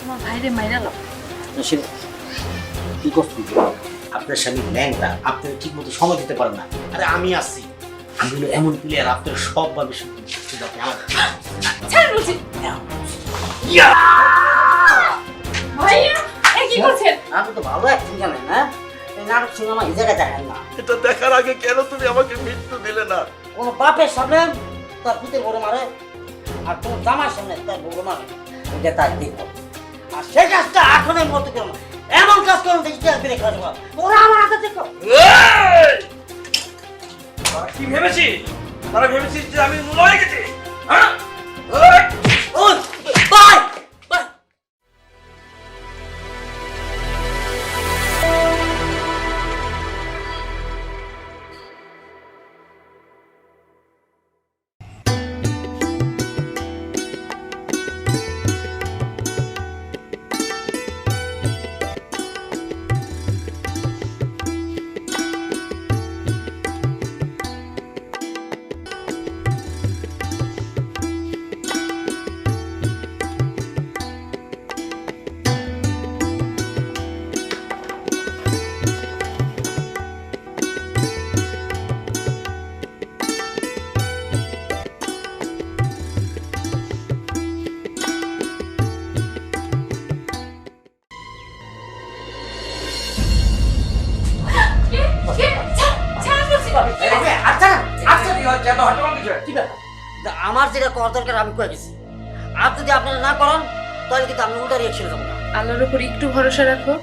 তোমার ভাইরে মাইরা লো। কি করছেন? আপনার স্বামী ল্যাংটা, আপনার ঠিক মতো সময় দিতে পারেন না। আরে আমি আছি, আমি হলো এমন প্লেয়ার, আপনার সবভাবে ছাড় বলছি। ভাইয়া এ কি করছেন? আমি তো ভালো অ্যাক্টিং জানেন না, এই নাটক সিনেমা এই জায়গায় দেখেন না। এটা দেখার আগে কেন তুমি আমাকে মৃত্যু দিলে না? কোনো বাপের সামনে তার পুতের বড় মারে, আর কোনো জামার সামনে তার বড় মারে, এটা তার দেখো। আর সেই কাজটা এখনের মতো করো না, এমন কাজ করো দেখি বেড়ে খাওয়া যাবো। ওরা আমার হাতে দেখো। তারা কি ভেবেছিস? তারা ভেবেছিস যে আমি মূল হয়ে গেছি? হ্যাঁ? ওই বাই বাই। আমার যেটা করার দরকার আমি করে গেছি, আর যদি আপনারা না করেন তাহলে কিন্তু আমি উল্টা রিয়াকশনে যাবো না। আল্লাহর উপর একটু ভরসা রাখো,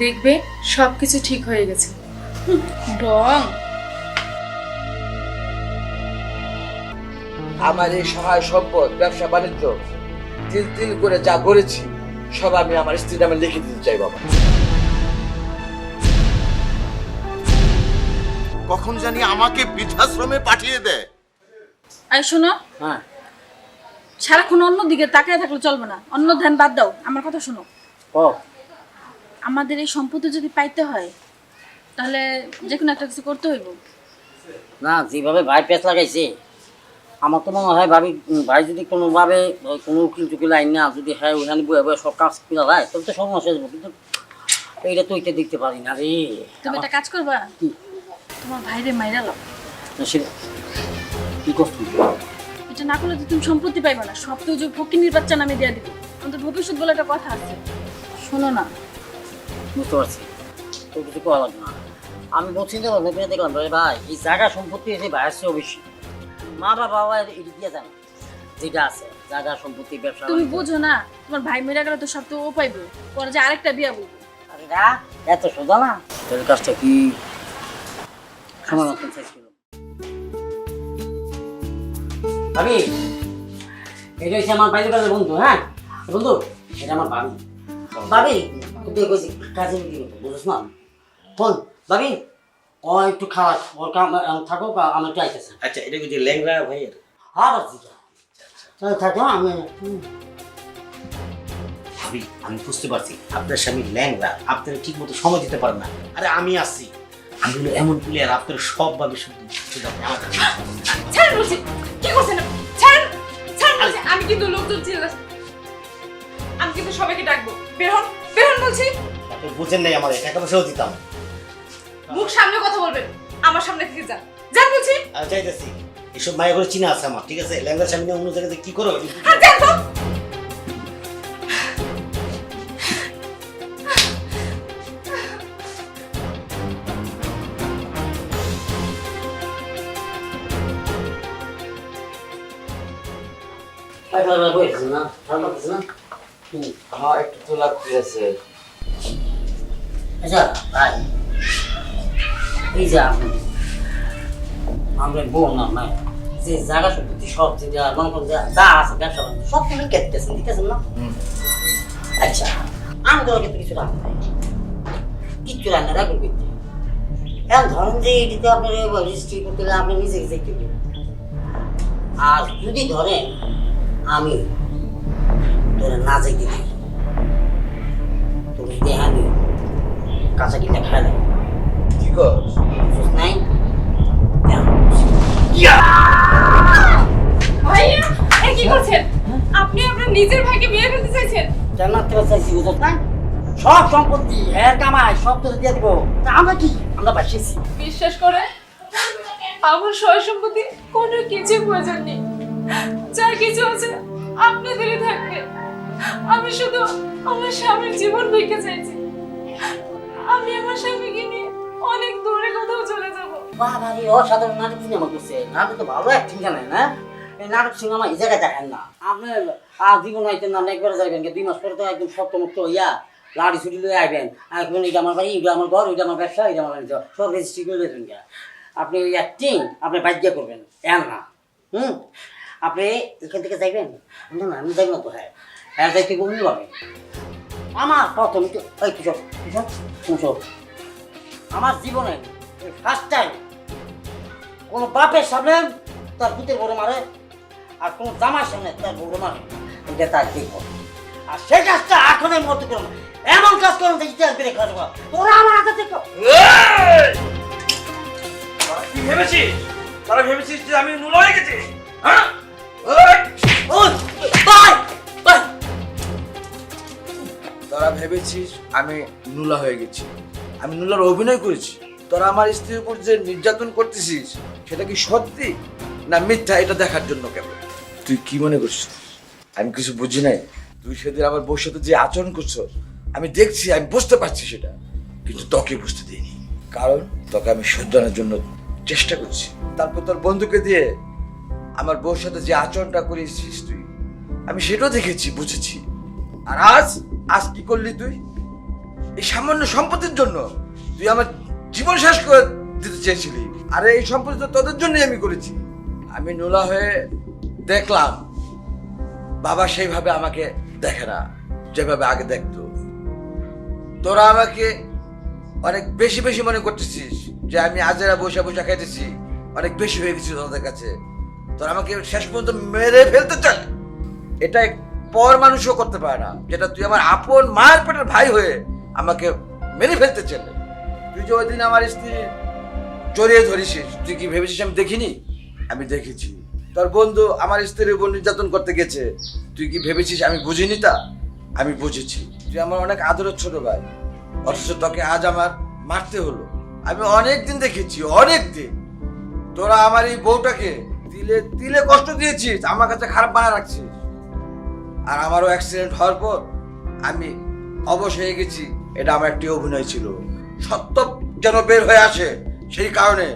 দেখবে সবকিছু ঠিক হয়ে গেছে। ডং আমার এই সহায় সম্পদ, ব্যবসা বাণিজ্য তিল তিল করে যা করেছি সব আমি আমার স্ত্রীর নামে লিখে দিতে চাই বাবা। কখন জানি আমাকে বৃদ্ধাশ্রমে পাঠিয়ে দেয়। আই শোনো, হ্যাঁ, সারাক্ষণ অন্য দিকে তাকায় থাকলে চলবে না, অন্য ধ্যান বাদ দাও, আমার কথা শোনো। ও আমাদের এই সম্পত্তি যদি পাইতে হয় তাহলে যে কোনো একটা কিছু করতে হইব। না, যেভাবে ভাই পেঁচ লাগাইছে আমার তো মনে হয় ভাই যদি কোনোভাবে কোনো উকিল টুকিল আইন না যদি হ্যাঁ ওখানে বয়ে বয়ে সব কাজ কিনা হয় তবে তো সমস্যা হয়ে যাবো। কিন্তু এইটা তো এটা দেখতে পারি না রে। তুমি একটা কাজ করবা, কি? তোমার ভাইরে মাইরা লো। কি করছি? এটা না করলে তো তুমি সম্পত্তি পাইবা না, সব তো যে ফকিনির বাচ্চা নামে দিয়ে দিবে। আমাদের ভবিষ্যৎ বলে একটা কথা আছে, শোনো না। বুঝতে পারছি, তো কিছু করা লাগবে না। আমি বলছি যে ভেবে দেখলাম ভাই এই জায়গা সম্পত্তি এসে ভাইয়ের চেয়েও বেশি। মা বাবা এটি দিয়ে জানো যেটা আছে জায়গা সম্পত্তি ব্যবসা। তুমি বুঝো না, তোমার ভাই মেরা গেলে তো সব তো ও পাইবে, পরে যে আরেকটা বিয়া বলবো। আরে না, এত সোজা না। তোর কাজটা কি সময় মতন শেষ ছিল? ভাবি, এটা হচ্ছে আমার বাইরের কাজের বন্ধু। হ্যাঁ বন্ধু, এটা আমার ভাবি। ভাবি কাজে বুঝিস না ফোন। ভাবি ও একটু খাওয়া ওর কাম থাকুক, আমি একটু আইতেছে। আচ্ছা, এটা কি যে ল্যাংরা ভাইয়ের? হ্যাঁ বাচ্চা থাকো, আমি ভাবি আমি বুঝতে পারছি আপনার স্বামী ল্যাংরা, আপনার ঠিক মতো সময় দিতে পারেন না। আরে আমি আছি, আমি হলো এমন প্লেয়ার, আপনার সবভাবে ছাড় বলছি। কি করছেন? ছাড় ছাড় বলছি। আমি কিন্তু লোকজন চিল্লাস, আমি কিন্তু সবাইকে ডাকবো। বের হন, বের হন বলছি। আপনি বুঝেন নাই, আমার টাকা পয়সাও দিতাম। মুখ সামনে কথা বলবেন, আমার সামনে থেকে যান, যান বলছি। আর চাইতেছি এসব মায়া করে চিনা আছে আমার, ঠিক আছে? ল্যাংরা স্বামী নিয়ে অন্য জায়গাতে কি করো? হ্যাঁ যান তো। না ভালো লাগছে না? হ্যাঁ একটু তো লাগতেছে। আচ্ছা ভাই, এই যে আপনি আমরা বউ না নাই যে জায়গা সম্পত্তি সব যে মনে করেন যা আছে ব্যবসা বাণিজ্য সব তুমি কেটেছেন, দিতেছেন না? আচ্ছা, আমি তো কিন্তু কিছু রাখি নাই, কিচ্ছু রান্না রাখবেন কিন্তু এখন ধরেন যে এটিতে আপনার রেজিস্ট্রি করতে গেলে আপনি নিজে নিজে করবেন। আর যদি ধরেন আমি ধরে না যাইতে থাকি, তুমি যদি আমি কাঁচা কিনে খাই দেয় কি কর? নাই ভাইয়া এ কি করছেন? আপনি আপনার নিজের ভাইকে মেরে ফেলতে চাইছেন? জান্নাত থেকে চাইছি বুঝত না সব সম্পত্তি এর কামাই সব তো দিয়ে দিব তা আমরা কি আমরা বাসিয়েছি বিশ্বাস করে আমার সয় সম্পত্তি কোনো কিছু প্রয়োজন নেই, যা কিছু আছে আপনাদেরই থাকবে। আমি শুধু আমার স্বামীর জীবন ভিক্ষে চাইছি। আমি আমার স্বামীকে নিয়ে অনেক দূরে কোথাও চলে যাব। বাবা রে অসাধারণ নাটক সিনেমা করছে, নাটক তো ভালো অ্যাক্টিং জানেন না, এই নাটক সিনেমা এই জায়গায় দেখেন না আপনি। জীবন হইতেন না একবারে যাইবেন 2 মাস পরে তো একদম শক্তমুক্ত হইয়া লাড়ি ছুটি লয়ে আইবেন। এখন এটা আমার বাড়ি, এটা আমার ঘর, ওইটা আমার ব্যবসা, এটা আমার বাণিজ্য, সব রেজিস্ট্রি করে দেবেন। আপনি ওই অ্যাক্টিং আপনি বাধ্য করবেন এর না। আপনি এখান থেকে যাইবেন না, না আমি যাইব না তো। হ্যাঁ হ্যাঁ যাইতে কমনি পাবে আমার প্রথম তো ওই কিশোর কিশোর কিশোর আমার জীবনে ফার্স্ট টাইম কোনো বাপের সামনে তার পুতের বড় মারে আর কোনো জামার সামনে তার বড় মারে, এটা তার দেখব। আর সেই কাজটা এখনই মতো করো না, এমন কাজ করো যে ইতিহাস বেড়ে খাওয়া তোরা আমার হাতে দেখো। কি ভেবেছিস? তারা ভেবেছিস যে আমি নুলা হয়ে গেছি? হ্যাঁ তোরা ভেবেছিস আমি নুলা হয়ে গেছি, আমি নুলার অভিনয় করেছি। তোরা আমার স্ত্রীর উপর যে নির্যাতন করতেছিস সেটা কি সত্যি না মিথ্যা এটা দেখার জন্য কেবল? তুই কি মনে করছিস আমি কিছু বুঝি নাই? তুই সেদিন আমার বউর সাথে যে আচরণ করছো আমি দেখছি, আমি বুঝতে পারছি সেটা, কিন্তু তোকে বুঝতে দিইনি। কারণ তোকে আমি শুধরানোর জন্য চেষ্টা করছি। তারপর তোর বন্ধুকে দিয়ে আমার বউর সাথে যে আচরণটা করেছিস তুই, আমি সেটাও দেখেছি, বুঝেছি। আর আজ আজ কি করলি তুই? এই সামান্য সম্পত্তির জন্য তুই আমার জীবন শেষ করে দিতে চেয়েছিলি। আরে এই সম্পত্তি তো তোদের জন্যই আমি করেছি। আমি নোলা হয়ে দেখলাম বাবা সেইভাবে আমাকে দেখে না যেভাবে আগে দেখতো। তোরা আমাকে অনেক বেশি বেশি মনে করতেছিস যে আমি আজেরা বসে বসে খাইতেছি, অনেক বেশি হয়ে গেছি তোদের কাছে। তোরা আমাকে শেষ পর্যন্ত মেরে ফেলতে চাই। এটা পর মানুষও করতে পারে না, যেটা তুই আমার আপন মায়ের পেটের ভাই হয়ে আমাকে মেরে ফেলতে চাইলে। তুই যে ওই দিন আমার স্ত্রী জড়িয়ে ধরেছিস, তুই কি ভেবেছিস আমি দেখিনি? আমি দেখেছি। তোর বন্ধু আমার স্ত্রীর উপর নির্যাতন করতে গেছে, তুই কি ভেবেছিস আমি বুঝিনি? তা আমি বুঝেছি। তুই আমার অনেক আদরের ছোট ভাই, অথচ তোকে আজ আমার মারতে হলো। আমি অনেক দিন দেখেছি, অনেক দিন তোরা আমার এই বউটাকে তিলে তিলে কষ্ট দিয়েছিস, আমার কাছে খারাপ বানা রাখছিস। আর আমারও অ্যাক্সিডেন্ট হওয়ার পর আমি অবশ হয়ে গেছি, এটা আমার একটি অভিনয় ছিল। সত্য যেন বের হয়ে আসে সেই কারণে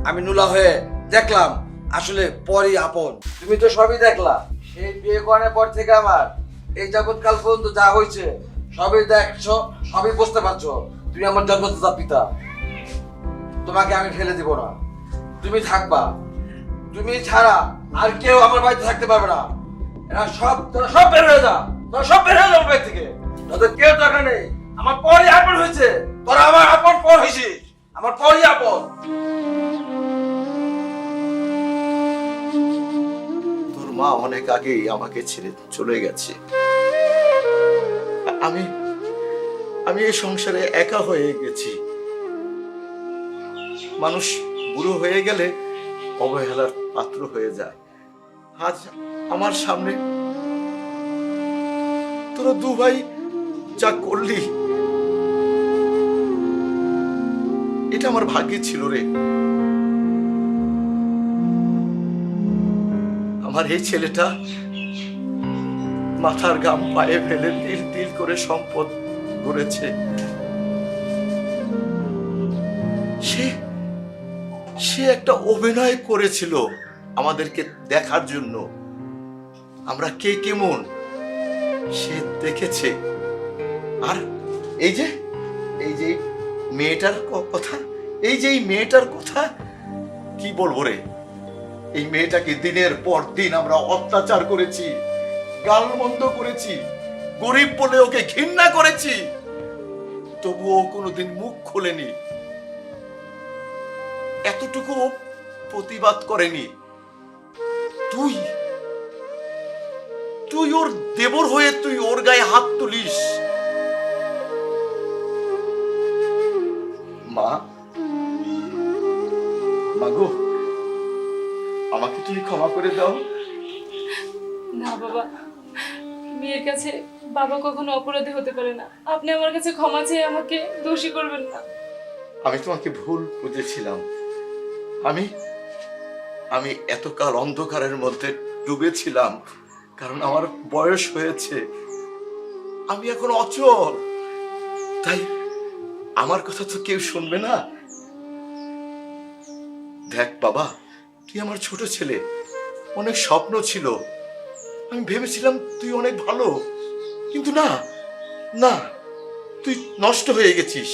আমি নুলা হয়ে দেখলাম আসলে পরই আপন। তুমি তো সবই দেখলা, সেই বিয়ে করার পর থেকে আমার এই যাবৎকাল পর্যন্ত যা হয়েছে সবই দেখছো, সবই বুঝতে পারছো। তুমি আমার জন্মদাতা পিতা, তোমাকে আমি ফেলে দিব না, তুমি থাকবা। তুমি ছাড়া আর কেউ আমার বাড়িতে থাকতে পারবে না। এরা সব তোরা সব বের হয়ে যা, তোরা সব বের হয়ে যাও বাড়ি থেকে। তোদের কেউ দরকার নেই, আমার পরই আপন হয়েছে। তোরা আমার আপন পর হয়েছিস, আমার পরই আপন। তোর মা অনেক আগেই আমাকে ছেড়ে চলে গেছে। আমি আমি এই সংসারে একা হয়ে গেছি। মানুষ বুড়ো হয়ে গেলে অবহেলার পাত্র হয়ে যায়। আজ আমার সামনে তোরা দু ভাই যা করলি, এটা আমার ভাগ্যে ছিল রে। আমার এই ছেলেটা মাথার ঘাম পায়ে ফেলে তিল তিল করে সম্পদ গড়েছে। সে একটা অভিনয় করেছিল আমাদেরকে দেখার জন্য, আমরা কে কেমন সে দেখেছে। আর এই যে মেয়েটার কথা, এই মেয়েটার কথা কি বলবো রে। এই মেয়েটাকে দিনের পর দিন আমরা অত্যাচার করেছি, গালমন্দ করেছি, গরিব বলে ওকে ঘৃণা করেছি, তবুও কোনোদিন মুখ খোলেনি, এতটুকু প্রতিবাদ করেনি। তুই ওর দেবর হয়ে তুই ওর গায়ে হাত তুলিস। মাগো, আমাকে তুমি ক্ষমা করে দাও। না বাবা, মেয়ের কাছে বাবা কখনো অপরাধী হতে পারে না। আপনি আমার কাছে ক্ষমা চেয়ে আমাকে দোষী করবেন না। আমি তোমাকে ভুল বুঝেছিলাম। আমি আমি এতকাল অন্ধকারের মধ্যে ডুবেছিলাম, কারণ আমার বয়স হয়েছে, আমি এখন অচল, তাই আমার কথা তো কেউ শুনবে না। দেখ বাবা, তুই আমার ছোট ছেলে, অনেক স্বপ্ন ছিল, আমি ভেবেছিলাম তুই অনেক ভালো, কিন্তু না না, তুই নষ্ট হয়ে গেছিস।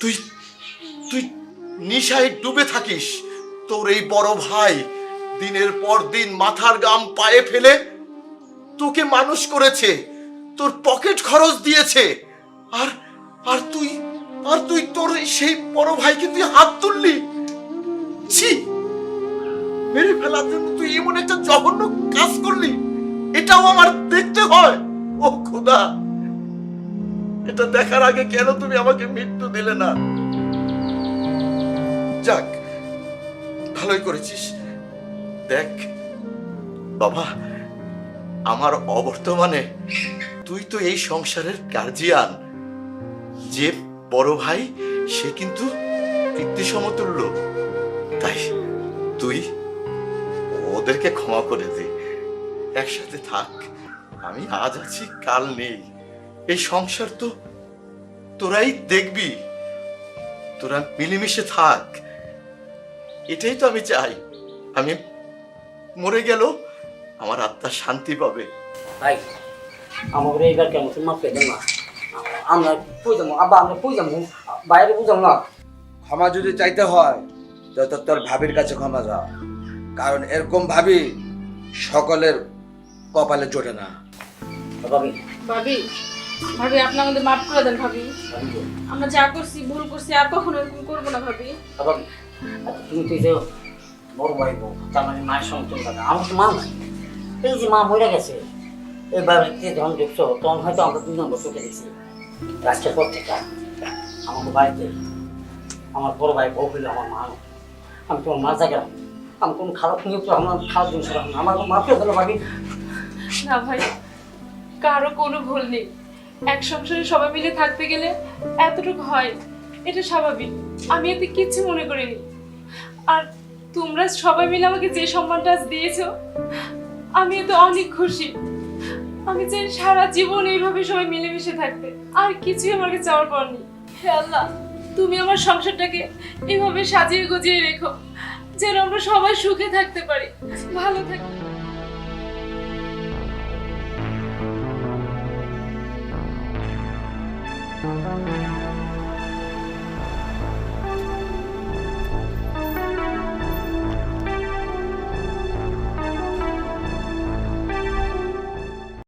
তুই তুই নিশায় ডুবে থাকিস। তোর এই বড় ভাই দিনের পর দিন মাথার ঘাম পায়ে ফেলে তোকে মানুষ করেছে, তোর পকেট খরচ দিয়েছে, আর আর তুই তোর সেই বড় ভাইকে তুই হাত তুললি। ছি, মেরে ফেলার জন্য তুই এমন একটা জঘন্য কাজ করলি, এটাও আমার দেখতে হয়? ও খোদা, এটা দেখার আগে কেন তুমি আমাকে মৃত্যু দিলে না? যাক, ভালোই করেছিস। দেখ বাবা, আমার অবর্তমানে তুই তো এই সংসারের গার্জিয়ান। যে বড় ভাই সে কিন্তু পিতৃ সমতুল্য, তাই তুই ওদেরকে ক্ষমা করে দে, একসাথে থাক। আমি আজ আছি কাল নেই, এই সংসার তো তোরাই দেখবি, তোরা মিলেমিশে থাক, এটাই তো আমি চাই। আমি মরে গেল আমার আত্মা শান্তি পাবে। ভাই আমাকে এইবার কেমন মাফ করে দেন না, আমরা কই যাবো আব্বা, আমরা কই যাবো বাইরে বুঝাম না। ক্ষমা যদি চাইতে হয় তো তোর ভাবির কাছে ক্ষমা যা, কারণ এরকম ভাবি সকলের কপালে জোটে না। ভাবি ভাবি, ভাবি আপনি আমাদের মাফ করে দেন ভাবি। আমরা যা করছি ভুল করছি, আর কখনো এরকম করবো না ভাবি। ভাবি তুমি তো এই যে বড় ভাই বউ, তার মানে মায়ের সমতুল থাকে, আমার তো মা নাই। এই যে মা মরে গেছে, এই বাড়িতে যখন দেখছো তখন হয়তো আমরা 2 নম্বর চোখে দেখছি। আজকের পর থেকে আমাকে বাড়িতে আমার বড় ভাই বউ হইলো আমার মা। আমি তোমার মা জায়গা, আমি কোনো খারাপ নিয়ে তো আমার খারাপ জিনিস রাখবো না, আমার মাফিয়া হলো ভাবি। না ভাই, কারো কোনো ভুল নেই। এক সংসারে সবাই মিলে থাকতে গেলে এতটুকু হয়, এটা স্বাভাবিক। আমি এতে কিচ্ছু মনে করিনি। আর তোমরা সবাই মিলে আমাকে যে সম্মানটা আজ দিয়েছো, আমি এতে অনেক খুশি। আমি চাই সারা জীবন এইভাবে সবাই মিলেমিশে থাকতে, আর কিছুই আমার কাছে চাওয়ার পর নেই। হে আল্লাহ, তুমি আমার সংসারটাকে এভাবে সাজিয়ে গুজিয়ে রেখো, যেন আমরা সবাই সুখে থাকতে পারি, ভালো থাকি।